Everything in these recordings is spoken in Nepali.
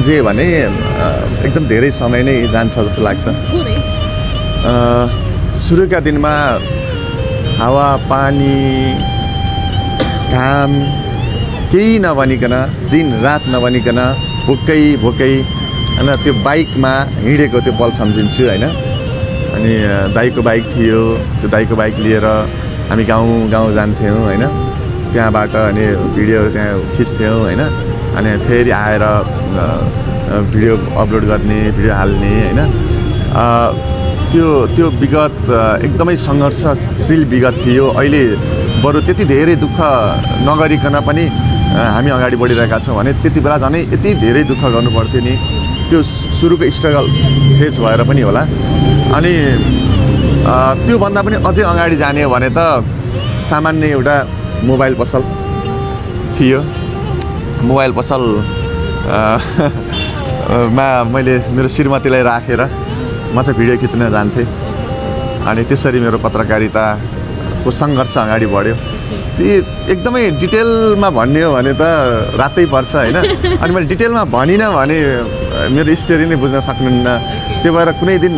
जे भने एकदम धेरै समय नै जान्छ जस्तो लाग्छ। सुरुका दिनमा हावा पानी घाम केही नभनिकन दिन रात नभनिकन भोकै होइन त्यो बाइकमा हिँडेको त्यो पल सम्झिन्छु होइन। अनि दाइको बाइक थियो, त्यो दाइको बाइक लिएर हामी गाउँ जान्थ्यौँ होइन। त्यहाँबाट अनि भिडियोहरू त्यहाँ खिच्थ्यौँ होइन। अनि फेरि आएर भिडियो अपलोड गर्ने, भिडियो हाल्ने होइन। त्यो विगत एकदमै सङ्घर्षशील विगत थियो। अहिले बरु त्यति धेरै दुःख नगरिकन पनि हामी अगाडि बढिरहेका छौँ भने त्यति बेला झनै यति धेरै दुःख गर्नुपर्थ्यो नि। त्यो सुरुको स्ट्रगल फेज भएर पनि होला। अनि त्योभन्दा पनि अझै अगाडि जाने हो भने त सामान्य एउटा मोबाइल पसल थियो। मोबाइल पसल मा मैले मेरो श्रीमतीलाई राखेर म चाहिँ भिडियो खिच्न जान्थेँ। अनि त्यसरी मेरो पत्रकारिताको सङ्घर्ष अगाडि बढ्यो। ती एकदमै डिटेलमा भन्ने हो भने त रातै पर्छ होइन। अनि मैले डिटेलमा भनिनँ भने मेरो स्टोरी नै बुझ्न सक्नुहुन्न। त्यो भएर कुनै दिन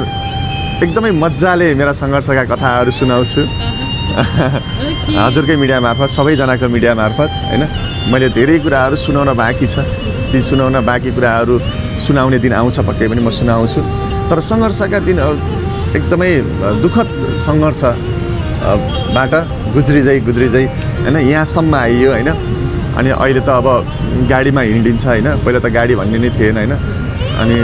एकदमै मजाले मेरा सङ्घर्षका कथाहरू सुनाउँछु हजुरकै मिडिया मार्फत, सबैजनाको मिडिया मार्फत होइन। मैले धेरै कुराहरू सुनाउन बाँकी छ। ती सुनाउन बाँकी कुराहरू सुनाउने दिन आउँछ, पक्कै पनि म सुनाउँछु। तर सङ्घर्षका दिनहरू एकदमै दुःखद सङ्घर्षबाट गुज्रिँदै होइन यहाँसम्म आइयो होइन। अनि अहिले त अब गाडीमा हिँडिन्छ होइन। पहिला त गाडी भन्ने नै थिएन होइन। अनि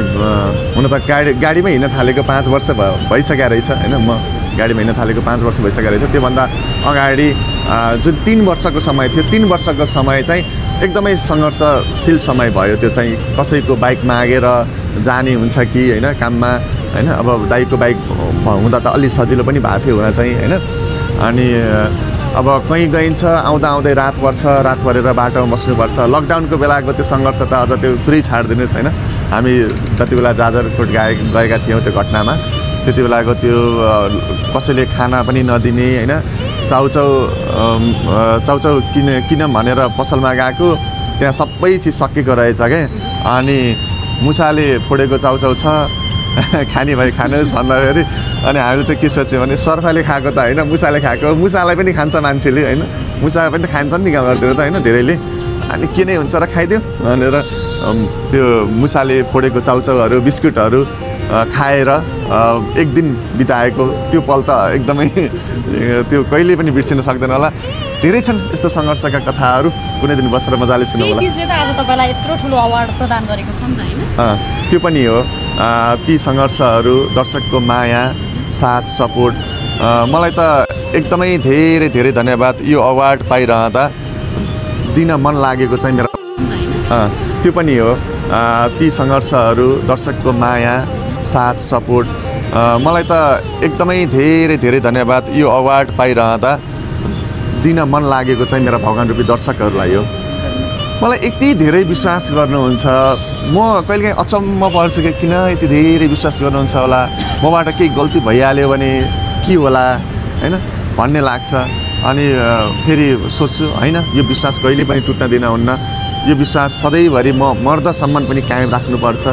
हुन त गाडीमै हिँड्न थालेको 5 वर्ष भइसकेको रहेछ होइन। म गाडीमा हिँड्न थालेको 5 वर्ष भइसकेको रहेछ। त्योभन्दा अगाडि जुन 3 वर्षको समय थियो, 3 वर्षको समय चाहिँ एकदमै सङ्घर्षशील समय भयो। त्यो चाहिँ कसैको बाइक मागेर जाने हुन्छ कि होइन काममा होइन। अब दाइको बाइक हुँदा त अलि सजिलो पनि भएको थियो हुन चाहिँ होइन। अनि अब कहीँ गइन्छ, आउँदै रात पर्छ, रात परेर बाटोमा बस्नुपर्छ। लकडाउनको बेलाको त्यो सङ्घर्ष त अझ त्यो पुरै छाडिदिनुहोस् होइन। हामी जति बेला जाजरकोट गएका थियौँ त्यो घटनामा, त्यति बेलाको त्यो कसैले खाना पनि नदिने होइन। चाउचाउ किन भनेर पसलमा गएको, त्यहाँ सबै चिज सकिएको रहेछ क्या। अनि मुसाले फोडेको चाउचाउ छ, खाने भाइ खानुहोस् भन्दाखेरि अनि हामीले चाहिँ के सोच्यौँ भने सर्फाले खाएको त होइन, मुसाले खाएको। मुसालाई पनि खान्छ मान्छेले होइन। मुसा पनि त खान्छन् नि गाउँघरतिर त होइन धेरैले। अनि के नै हुन्छ र खाइदियो भनेर त्यो मुसाले फोडेको चाउचाउहरू बिस्कुटहरू खाएर एक दिन बिताएको त्यो पल त एकदमै त्यो कहिले पनि बिर्सिन सक्दैन होला। धेरै छन् यस्तो सङ्घर्षका कथाहरू, कुनै दिन बसेर मजाले सुनौँ होला। त्यसले त आज तपाईलाई यत्रो ठुलो अवार्ड प्रदान गरेको छ नि त हैन। त्यो पनि हो। ती सङ्घर्षहरू, दर्शकको माया, साथ, सपोर्ट, मलाई त एकदमै धेरै धन्यवाद। यो अवार्ड पाइरहँदा दिन मन लागेको चाहिँ मेरो त्यो पनि हो। ती सङ्घर्षहरू, दर्शकको माया, साथ, सपोर्ट, मलाई त एकदमै धेरै धन्यवाद। यो अवार्ड पाइरहँदा दिन मन लागेको चाहिँ मेरा भगवान रूपी दर्शकहरूलाई हो। मलाई यति धेरै विश्वास गर्नुहुन्छ। म कहिलेकाहीँ अचम्म पर्छु कि किन यति धेरै विश्वास गर्नुहुन्छ होला, मबाट केही गल्ती भइहाल्यो भने के होला होइन भन्ने लाग्छ। अनि फेरि सोच्छु होइन यो विश्वास कहिले पनि टुट्न दिन हुन्न। यो विश्वास सधैँभरि म मर्दसम्म पनि कायम राख्नुपर्छ।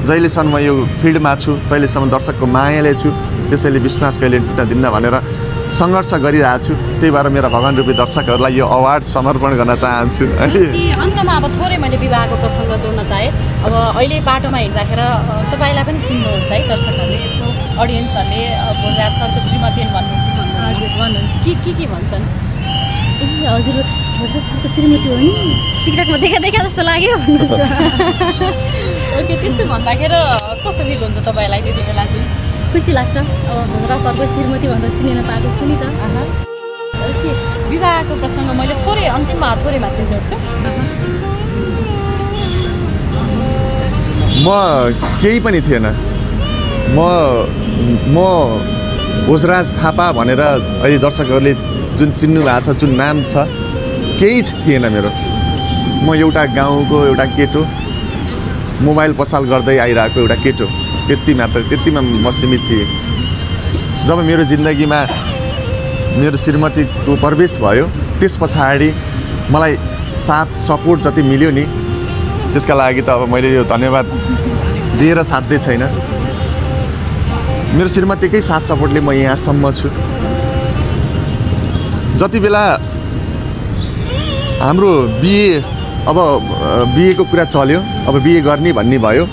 जहिलेसम्म म यो फिल्डमा छु तहिलेसम्म दर्शकको मायाले छु, त्यसैले विश्वास कहिले टुट्न दिन्न भनेर सङ्घर्ष गरिरहेको छु। त्यही भएर मेरा भगवान रूपी दर्शकहरूलाई यो अवार्ड समर्पण गर्न चाहन्छु। अन्तमा अब थोरै मैले विवाहको प्रसङ्ग जोड्न चाहेँ। अब अहिले बाटोमा हिँड्दाखेरि तपाईँलाई पनि चिन्नुहुन्छ है दर्शकहरूले, यसो अडियन्सहरूले भोजा सरको श्रीमती भन्नुहुन्छ। हजुर भन्नुहुन्छ। के भन्छन्? हजुर सरको श्रीमती हो नि, टिकटकमा देखा जस्तो लाग्यो भन्नुहुन्छ। ओके, त्यस्तो भन्दाखेरि कस्तो फिल हुन्छ तपाईँलाई त्यति बेला चाहिँ? खुसी लाग्छ। अब भोजरा सरको श्रीमती भनेर चिनिन पाएको छु नि त। ओके, विवाहको प्रसङ्ग मैले थोरै अन्तिममा थोरै मात्रै जोड्छु। म केही पनि थिएन। म भोजराज थापा भनेर अहिले दर्शकहरूले जुन चिन्नु भएको छ, जुन नाम छ, केही थिएन मेरो। म एउटा गाउँको एउटा केटो, मोबाइल पसल गर्दै आइरहेको एउटा केटो, त्यतिमा म सीमित थिएँ। जब मेरो जिन्दगीमा मेरो श्रीमतीको प्रवेश भयो त्यस पछाडि मलाई साथ सपोर्ट जति मिल्यो नि त्यसका लागि त अब मैले यो धन्यवाद दिएर साध्यै छैन। मेरो श्रीमतीकै साथ सपोर्टले म यहाँसम्म छु। जति बेला हाम्रो बिए अब बिएको कुरा चल्यो, अब बिए गर्ने भन्ने भयो,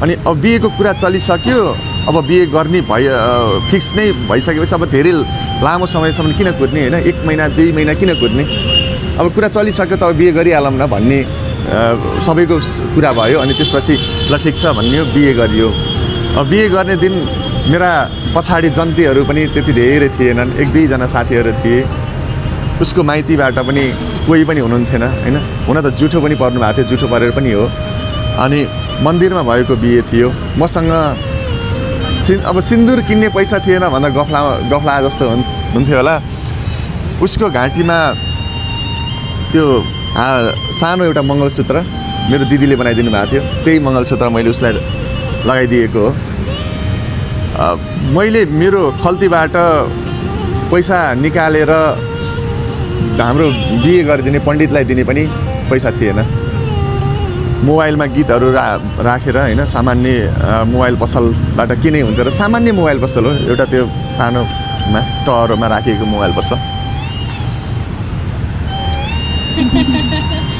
अनि अब बिएको कुरा चलिसक्यो, अब बिए गर्ने भयो फिक्स नै भइसकेपछि अब धेरै लामो समयसम्म किन कुर्ने होइन, 1 महिना 2 महिना किन कुर्ने, अब कुरा चलिसक्यो त अब बिए गरिहालौँ न भन्ने सबैको कुरा भयो। अनि त्यसपछि ल ठिक छ भन्ने बिए गरियो। अब बिए गर्ने दिन मेरा पछाडि जन्तीहरू पनि त्यति धेरै थिएनन्, 1-2 जना साथीहरू थिए। उसको माइतीबाट पनि कोही पनि हुनुहुन्थेन होइन, हुन त जुठो पनि पर्नु भएको थियो, जुठो परेर पनि हो। अनि मन्दिरमा भएको बिहे थियो। मसँग अब सिन्दुर किन्ने पैसा थिएन भन्दा गफला जस्तो हुन्थ्यो होला। उसको घाँटीमा त्यो सानो एउटा मङ्गलसूत्र मेरो दिदीले बनाइदिनु भएको थियो, त्यही मङ्गलसूत्र मैले उसलाई लगाइदिएको हो। मैले मेरो खल्तीबाट पैसा निकालेर हाम्रो बिहे गरिदिने पण्डितलाई दिने पनि पैसा थिएन। मोबाइलमा गीतहरू राखेर होइन, सामान्य मोबाइल पसलबाट किने हुन्थ्यो र सामान्य मोबाइल पसल हो एउटा, त्यो सानोमा टहरोमा राखिएको मोबाइल पसल।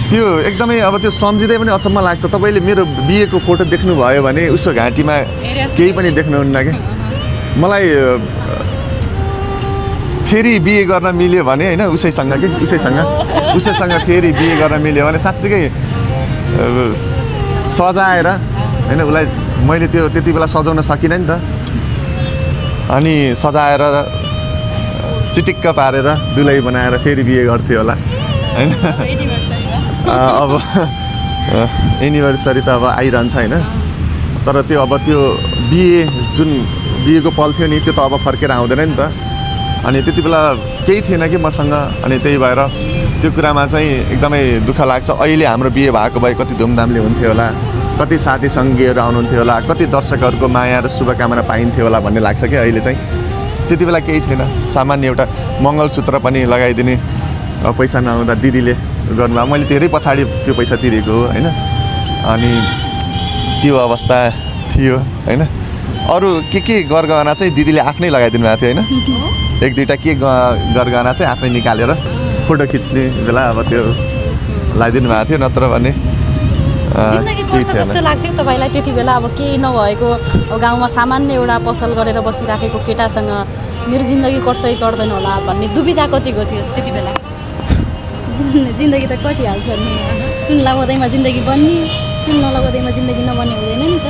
त्यो एकदमै अब त्यो सम्झिँदै पनि अचम्म लाग्छ। तपाईँले मेरो बिहेको फोटो देख्नुभयो भने उसको घाँटीमा केही पनि देख्नुहुन्न क्या। मलाई फेरि बिहे गर्न मिल्यो भने होइन उसैसँग फेरि बिहे गर्न मिल्यो भने साँच्चीकै सजाएर होइन उसलाई मैले त्यो त्यति बेला सजाउन सकिनँ नि त। अनि सजाएर चिटिक्क पारेर दुलै बनाएर फेरि बिहे गर्थ्यो होला होइन। अब एनिभर्सरी त अब आइरहन्छ होइन, तर त्यो अब त्यो जुन बिहेको पल थियो नि त्यो त अब फर्केर आउँदैन नि त। अनि त्यति बेला केही थिएन कि मसँग, अनि त्यही भएर त्यो कुरामा चाहिँ एकदमै दुःख लाग्छ। अहिले हाम्रो बिहे भएको भए कति धुमधामले हुन्थ्यो होला, कति साथी सङ्गीहरू आउनुहुन्थ्यो होला, कति दर्शकहरूको माया र शुभकामना पाइन्थ्यो होला भन्ने लाग्छ कि अहिले चाहिँ त्यति बेला केही थिएन। सामान्य एउटा मङ्गलसूत्र पनि लगाइदिने पैसा नहुँदा दिदीले गर्नुभयो। मैले धेरै पछाडि त्यो पैसा तिरेको हो होइन। अनि त्यो अवस्था थियो होइन। अरू के गरगहना चाहिँ दिदीले आफ्नै लगाइदिनु भएको थियो होइन, 1-2टा के गरगहना चाहिँ आफै निकालेर फोटो खिच्ने बेला अब त्यो लगाइदिनु भएको थियो। नत्र भने जिन्दगी पर्छ जस्तो लाग्थ्यो तपाईँलाई त्यति बेला। अब केही नभएको गाउँमा सामान्य एउटा पसल गरेर बसिराखेको केटासँग मेरो जिन्दगी कट्छ कि कट्दैन होला भन्ने दुविधा कतिको थियो त्यति बेला? जिन्दगी त कटिहाल्छ नि, सुन लगाउँदैमा जिन्दगी बन्ने, सुन नलगाउँदैमा जिन्दगी नबन्ने हुँदैन नि त।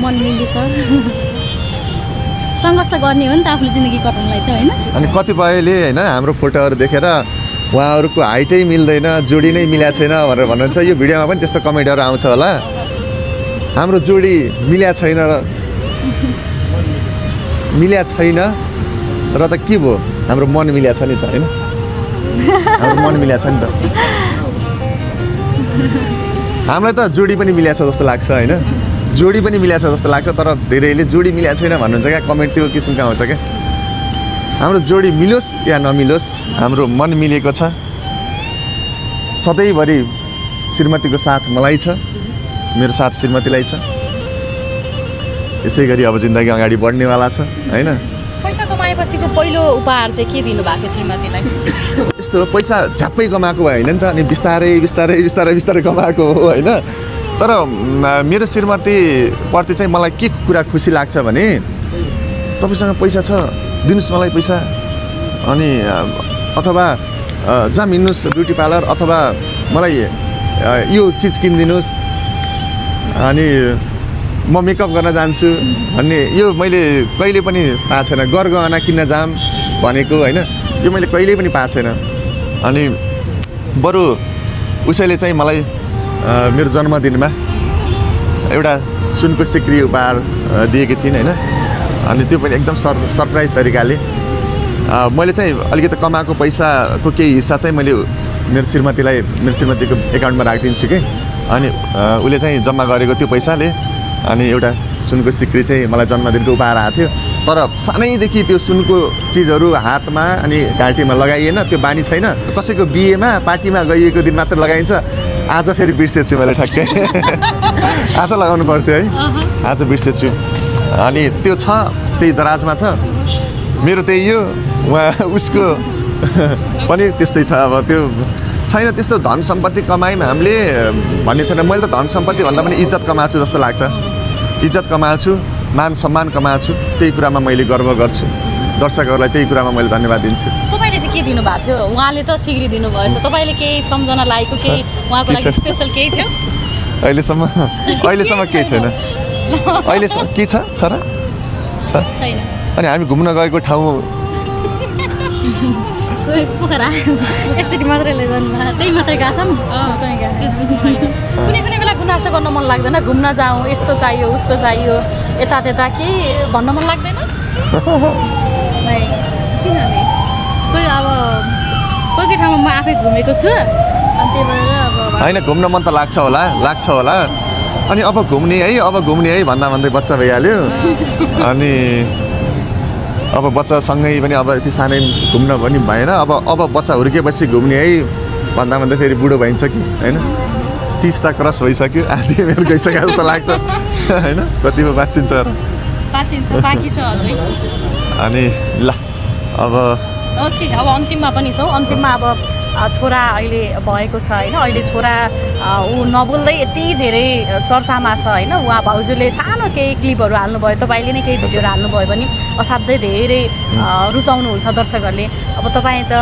मन मिलेछ सङ्घर्ष गर्ने हो नि त आफूले जिन्दगी कटाउनलाई त होइन। अनि कतिपयले होइन हाम्रो फोटोहरू देखेर उहाँहरूको हाइटै मिल्दैन, जोडी नै मिल्या छैन भनेर भन्नुहुन्छ। यो भिडियोमा पनि त्यस्तो कमेन्टहरू आउँछ होला, हाम्रो जोडी मिल्या छैन र त के भयो, हाम्रो मन मिल्या छ नि त होइन, हाम्रो मन मिल्या छ नि त। हामीलाई त जोडी पनि मिल्या छ जस्तो लाग्छ होइन, जोडी पनि मिल्या छ जस्तो लाग्छ। तर धेरैले जोडी मिल्या छैन भन्नुहुन्छ क्या, कमेन्ट त्यो किसिमको आउँछ क्या। हाम्रो जोडी मिलोस् या नमिलोस्, हाम्रो मन मिलेको छ। सधैँभरि श्रीमतीको साथ मलाई छ, मेरो साथ श्रीमतीलाई छ। यसै गरी अब जिन्दगी अगाडि बढ्नेवाला छ होइन। पैसा कमाएपछिको पहिलो उपहार चाहिँ के दिनुभएको श्रीमतीलाई? यस्तो पैसा झ्याप्पै कमाएको भयो होइन नि त, अनि बिस्तारै कमाएको हो होइन। तर मेरो श्रीमतीप्रति चाहिँ मलाई के कुरा खुसी लाग्छ भने, तपाईँसँग पैसा छ दिनुहोस् मलाई पैसा, अनि अथवा जहाँ हिँड्नुहोस् ब्युटी पार्लर, अथवा मलाई यो चिज किनिदिनुहोस्, अनि म मेकअप गर्न जान्छु भन्ने यो मैले कहिले पनि पाएको छैन। गरगहना किन्न जाम भनेको होइन, यो मैले कहिले पनि पाएको छैन। अनि बरु उसैले चाहिँ मलाई मेरो जन्मदिनमा एउटा सुनको सिक्री उपहार दिएकी थिइन् होइन। अनि त्यो पनि एकदम सरप्राइज तरिकाले मैले चाहिँ अलिकति कमाएको पैसाको केही हिस्सा चाहिँ मैले मेरो श्रीमतीको एकाउन्टमा राखिदिन्छु कि। अनि उसले चाहिँ जम्मा गरेको त्यो पैसाले अनि एउटा सुनको सिक्री चाहिँ मलाई जन्मदिनको उपहार आएको थियो। तर सानैदेखि त्यो सुनको चिजहरू हातमा अनि घाँटीमा लगाइएन, त्यो बानी छैन। कसैको बिहेमा पार्टीमा गइएको दिन मात्र लगाइन्छ। आज फेरि बिर्सेछु मैले ठ्याक्कै। आज लगाउनु पर्थ्यो है, आज बिर्सेछु। अनि त्यो छ, त्यही दराजमा छ। मेरो त्यही हो, उहाँ उसको पनि त्यस्तै छ। अब त्यो छैन त्यस्तो धन सम्पत्ति कमायौँ हामीले भन्ने छैन। मैले त धन सम्पत्ति भन्दा पनि इज्जत कमाएको छु जस्तो लाग्छ। इज्जत कमाएको छु, मान सम्मान कमाएको छु, त्यही कुरामा मैले गर्व गर्छु। दर्शकहरूलाई त्यही कुरामा मैले धन्यवाद दिन्छु। तपाईँले चाहिँ के दिनुभएको थियो? उहाँले त सिग्री दिनुभएछ, तपाईँले केही सम्झना लागेको केही उहाँको लागि स्पेसल केही थियो? अहिलेसम्म केही छैन। अहिलेसम्म के छ र? छैन। अनि हामी घुम्न गएको ठाउँ पोखरा एकचोटि मात्रै लैजानु भयो, त्यही मात्रै गएको छौँ। कुनै कुनै बेला गुनासो गर्न मन लाग्दैन? घुम्न जाउँ, यस्तो चाहियो उस्तो चाहियो, यता त्यता केही भन्न मन लाग्दैन? किनभने कोही ठाउँमा म आफै घुमेको छु, अनि त्यही भएर अब होइन घुम्न मन त लाग्छ होला। अनि अब घुम्ने है भन्दा भन्दै बच्चा भइहाल्यो। अनि अब बच्चासँगै पनि अब यति सानै घुम्न पनि भएन। अब बच्चा हुर्केपछि घुम्ने है भन्दा भन्दै फेरि बुढो भइन्छ कि होइन। 30 त क्रस भइसक्यो, आधी मेरो गइसक्यो जस्तो लाग्छ होइन। कति पो बाँचिन्छ बाँकी छ अझै। अनि ल अब ओके, अब अन्तिममा पनि छौँ। अन्तिममा अब छोरा अहिले भएको छ होइन। अहिले छोरा ऊ नबोल्दै यति धेरै चर्चामा छ होइन। उहाँ भाउजूले सानो केही क्लिपहरू हाल्नुभयो, तपाईँले नै केही भिडियोहरू हाल्नुभयो भने असाध्यै धेरै रुचाउनुहुन्छ दर्शकहरूले। अब तपाईँ त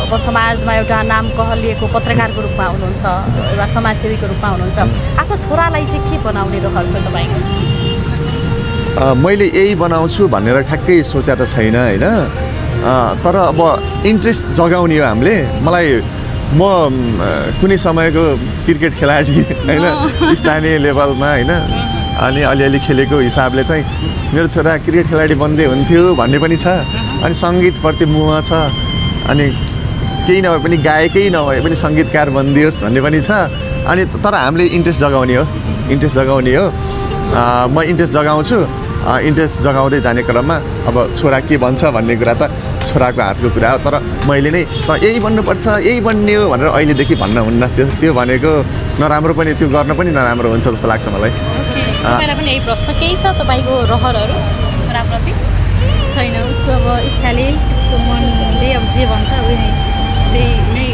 अब समाजमा एउटा नाम कहलिएको पत्रकारको रूपमा हुनुहुन्छ, एउटा समाजसेवीको रूपमा हुनुहुन्छ। आफ्नो छोरालाई चाहिँ के बनाउने रहर छ तपाईँको? मैले यही बनाउँछु भनेर ठ्याक्कै सोचे त छैन होइन। तर अब इन्ट्रेस्ट जगाउने हो हामीले। म कुनै समयको क्रिकेट खेलाडी होइन, स्थानीय लेभलमा होइन, अनि अलिअलि खेलेको हिसाबले चाहिँ मेरो छोरा क्रिकेट खेलाडी बन्दै हुन्थ्यो भन्ने पनि छ। अनि सङ्गीतप्रति मोह छ, अनि केही नभए पनि गायकै नभए पनि सङ्गीतकार बनिदियोस् भन्ने पनि छ। अनि तर हामीले इन्ट्रेस्ट जगाउने हो। म इन्ट्रेस्ट जगाउँछु। इन्ट्रेस्ट जगाउँदै जाने क्रममा अब छोरा के भन्छ भन्ने कुरा त छोराको हातको कुरा हो। तर मैले नै त यही बन्नुपर्छ, यही बन्ने हो भनेर अहिलेदेखि भन्न हुन्न। त्यो भनेको नराम्रो पनि, त्यो गर्न पनि नराम्रो हुन्छ जस्तो लाग्छ मलाई। तपाईँलाई पनि यही प्रश्न केही छ तपाईँको रहरहरू छोराप्रति? छैन, उसको अब इच्छाले, उसको मनले अब जे भन्छ उही नै